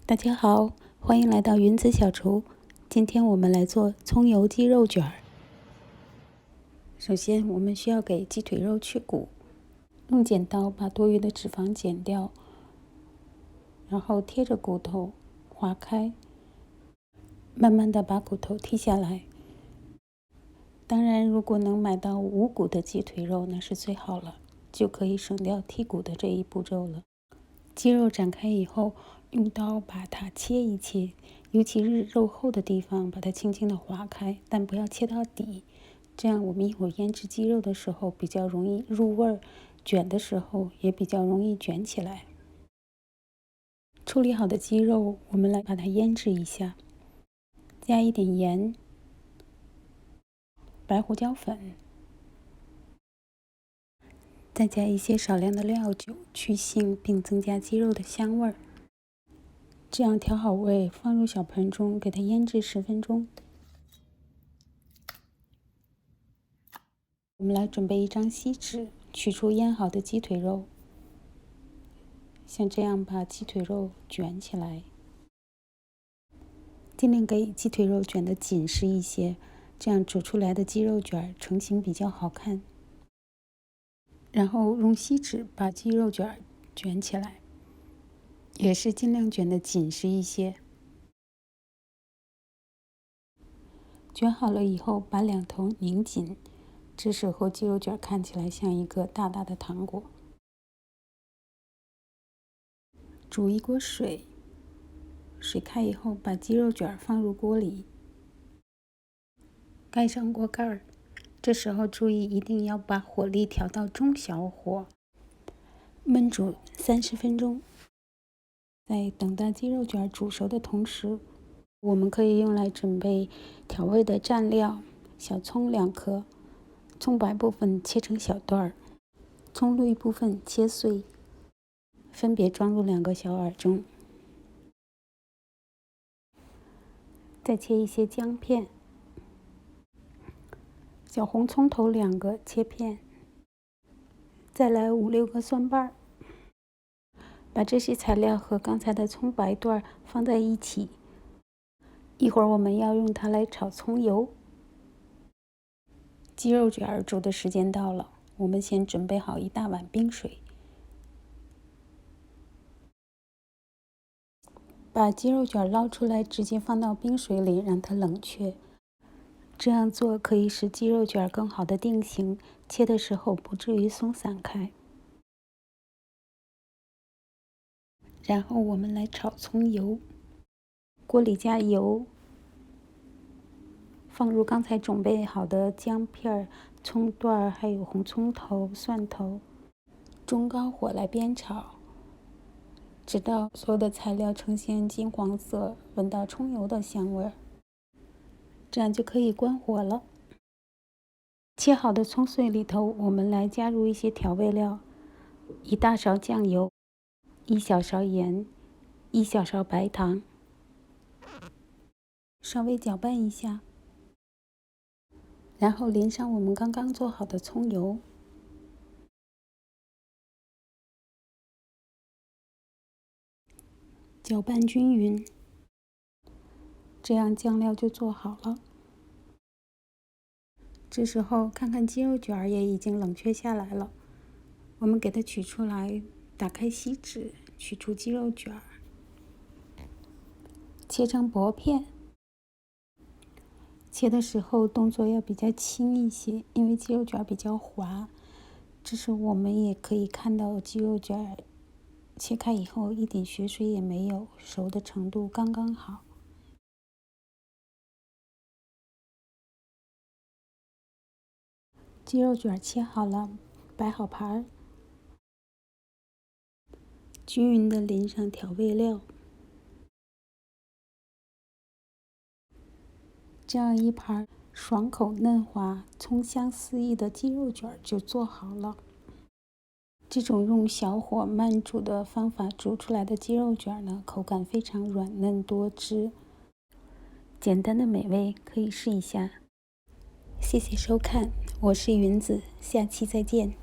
大家好，欢迎来到云子小厨。今天我们来做葱油鸡肉卷儿。首先，我们需要给鸡腿肉去骨，用剪刀把多余的脂肪剪掉，然后贴着骨头划开，慢慢的把骨头剔下来。当然，如果能买到无骨的鸡腿肉，那是最好了，就可以省掉剔骨的这一步骤了。鸡肉展开以后，用刀把它切一切，尤其是肉厚的地方，把它轻轻的划开，但不要切到底，这样我们一会儿腌制鸡肉的时候比较容易入味儿，卷的时候也比较容易卷起来。处理好的鸡肉，我们来把它腌制一下，加一点盐、白胡椒粉，再加一些少量的料酒，去腥并增加鸡肉的香味儿。这样调好味，放入小盆中，给它腌制10分钟。我们来准备一张锡纸，取出腌好的鸡腿肉，像这样把鸡腿肉卷起来，尽量给鸡腿肉卷得紧实一些，这样煮出来的鸡肉卷成型比较好看。然后用锡纸把鸡肉卷卷起来，也是尽量卷得紧实一些。卷好了以后，把两头拧紧，这时候鸡肉卷看起来像一个大大的糖果。煮一锅水，水开以后，把鸡肉卷放入锅里，盖上锅盖儿。这时候注意一定要把火力调到中小火，焖煮30分钟。在等待鸡肉卷煮熟的同时，我们可以用来准备调味的蘸料：小葱2颗，葱白部分切成小段儿，葱绿部分切碎，分别装入2个小碗中。再切一些姜片，小红葱头2个切片，再来5、6个蒜瓣儿。把这些材料和刚才的葱白段放在一起，一会儿我们要用它来炒葱油。鸡肉卷煮的时间到了，我们先准备好1大碗冰水，把鸡肉卷捞出来，直接放到冰水里让它冷却。这样做可以使鸡肉卷更好的定型，切的时候不至于松散开。然后我们来炒葱油，锅里加油，放入刚才准备好的姜片、葱段还有红葱头、蒜头，中高火来煸炒，直到所有的材料呈现金黄色，闻到葱油的香味儿，这样就可以关火了。切好的葱碎里头，我们来加入一些调味料：1大勺酱油、1小勺盐、1小勺白糖，稍微搅拌一下，然后淋上我们刚刚做好的葱油，搅拌均匀，这样酱料就做好了。这时候看看鸡肉卷也已经冷却下来了，我们给它取出来，打开锡纸，取出鸡肉卷，切成薄片。切的时候动作要比较轻一些，因为鸡肉卷比较滑。这时我们也可以看到鸡肉卷切开以后一点血水也没有，熟的程度刚刚好。鸡肉卷切好了，摆好盘儿，均匀的淋上调味料，这样一盘爽口嫩滑、葱香四溢的鸡肉卷就做好了。这种用小火慢煮的方法煮出来的鸡肉卷呢，口感非常软嫩多汁，简单的美味，可以试一下。谢谢收看，我是云子，下期再见。